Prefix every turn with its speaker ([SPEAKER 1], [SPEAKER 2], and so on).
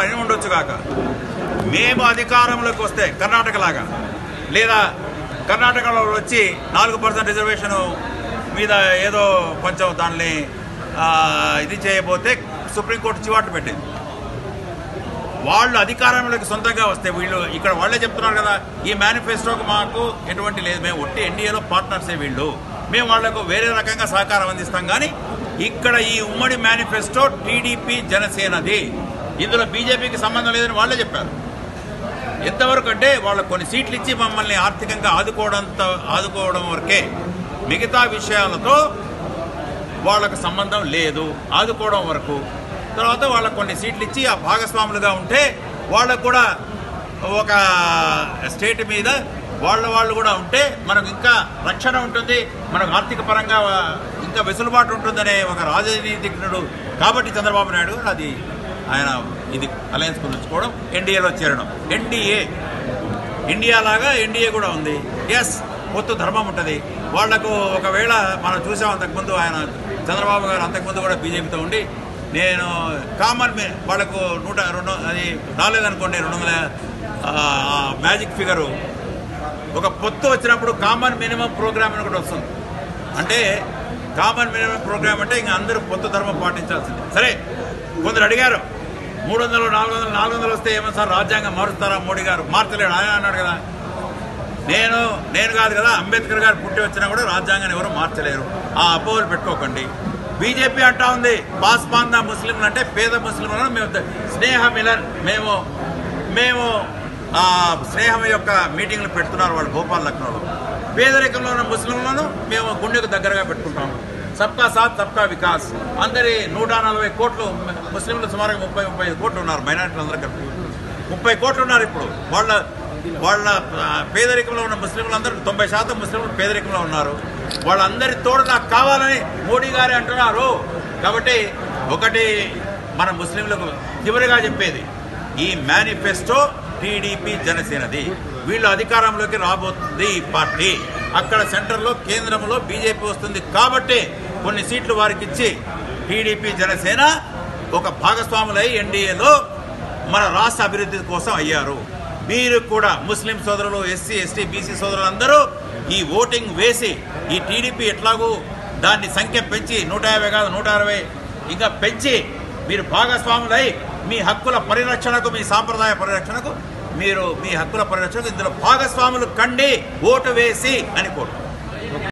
[SPEAKER 1] అని ఉండొచ్చు కాక మేము అధికారంలోకి వస్తే కర్ణాటక లాగా లేదా కర్ణాటకలో వచ్చి 4% రిజర్వేషన్ మీద ఏదో కొంచెం దాన్ని ఇది చేయబోతే సుప్రీంకోర్టు చివాట్లు పెట్టింది. వాళ్ళు అధికారంలోకి సొంతంగా వస్తే వీళ్ళు ఇక్కడ వాళ్ళే చెప్తున్నారు కదా, ఈ మేనిఫెస్టోకి మాకు ఎటువంటి లేదు, మేము ఒట్టి ఎన్డీఏలో పార్ట్నర్సే వీళ్ళు, మేము వాళ్లకు వేరే రకంగా సహకారం అందిస్తాం. కానీ ఇక్కడ ఈ ఉమ్మడి మేనిఫెస్టో టీడీపీ జనసేనది, ఇందులో బీజేపీకి సంబంధం లేదని వాళ్ళే చెప్పారు. ఎంతవరకు అంటే వాళ్ళకు కొన్ని సీట్లు ఇచ్చి మమ్మల్ని ఆర్థికంగా ఆదుకోవడం వరకే, మిగతా విషయాలతో వాళ్ళకు సంబంధం లేదు, ఆదుకోవడం వరకు. తర్వాత వాళ్ళకు కొన్ని సీట్లు ఇచ్చి ఆ భాగస్వాములుగా ఉంటే వాళ్ళకు కూడా ఒక స్టేట్ మీద వాళ్ళు కూడా ఉంటే మనకు ఇంకా రక్షణ ఉంటుంది, మనకు ఆర్థిక పరంగా ఇంకా వెసులుబాటు ఉంటుందనే ఒక రాజనీతిజ్ఞుడు కాబట్టి చంద్రబాబు నాయుడు గారు అది ఆయన ఇది అలయన్స్ కుదుర్చుకోవడం, ఎన్డీఏలో చేరడం. ఇండియా లాగా ఎన్డీఏ కూడా ఉంది. ఎస్, పొత్తు ధర్మం ఉంటుంది వాళ్లకు. ఒకవేళ మనం చూసాం అంతకుముందు ఆయన చంద్రబాబు గారు అంతకుముందు కూడా బీజేపీతో ఉండి నేను కామన్ వాళ్ళకు 100 అది రాలేదనుకోండి 200 మ్యాజిక్ ఫిగరు, ఒక పొత్తు వచ్చినప్పుడు కామన్ మినిమం ప్రోగ్రామ్ అని కూడా వస్తుంది. అంటే కామన్ మినిమం ప్రోగ్రామ్ అంటే ఇంకా అందరూ పొత్తు ధర్మం పాటించాల్సిందే. సరే, కొందరు అడిగారు 300, 400 వస్తే ఏమో సార్ రాజ్యాంగం మారుస్తారా మోడీ గారు? మార్చలేడు ఆయన అన్నాడు కదా. నేను కాదు కదా, అంబేద్కర్ గారు పుట్టి వచ్చినా కూడా రాజ్యాంగాన్ని ఎవరు మార్చలేరు. ఆ అపోహలు పెట్టుకోకండి. బీజేపీ అంటా ఉంది పాస్మాందా ముస్లింలు అంటే పేద ముస్లింలను మేము స్నేహ మిలన్ మేము స్నేహం యొక్క మీటింగ్లు పెడుతున్నారు వాళ్ళు భోపాల్ లక్నోలో. పేదరికంలో ఉన్న ముస్లింలను మేము గుండెకు దగ్గరగా పెట్టుకుంటాము. సబ్కా సాత్ సబ్కా వికాస్. అందరి 140 కోట్లు ముస్లింలు సుమారుగా 30-35 కోట్లు ఉన్నారు. మైనారిటీలు అందరూ కలిపి 30 కోట్లు ఉన్నారు. ఇప్పుడు వాళ్ళ పేదరికంలో ఉన్న ముస్లింలందరూ 90% ముస్లింలు పేదరికంలో ఉన్నారు. వాళ్ళందరి తోడు నాకు కావాలని మోడీ గారే అంటున్నారు. కాబట్టి ఒకటి మన ముస్లింలకు చివరిగా చెప్పేది, ఈ మేనిఫెస్టో టీడీపీ జనసేనది. వీళ్ళు అధికారంలోకి రాబోతుంది ఈ పార్టీ. అక్కడ సెంటర్లో కేంద్రంలో బీజేపీ వస్తుంది కాబట్టి కొన్ని సీట్లు వారికి ఇచ్చి టీడీపీ జనసేన ఒక భాగస్వాములై ఎన్డీఏలో మన రాష్ట్ర అభివృద్ధి కోసం అయ్యారు. మీరు కూడా ముస్లిం సోదరులు, ఎస్సీ ఎస్టీ బీసీ సోదరులందరూ ఈ ఓటింగ్ వేసి ఈ టీడీపీ ఎట్లాగూ దాన్ని సంఖ్య పెంచి 150 కాదు 160 ఇంకా పెంచి మీరు భాగస్వాములై మీ హక్కుల పరిరక్షణకు, మీ సాంప్రదాయ పరిరక్షణకు, మీరు మీ హక్కుల పరిరక్షణకు ఇందులో భాగస్వాములు కండి, ఓటు వేసి అని కోరు.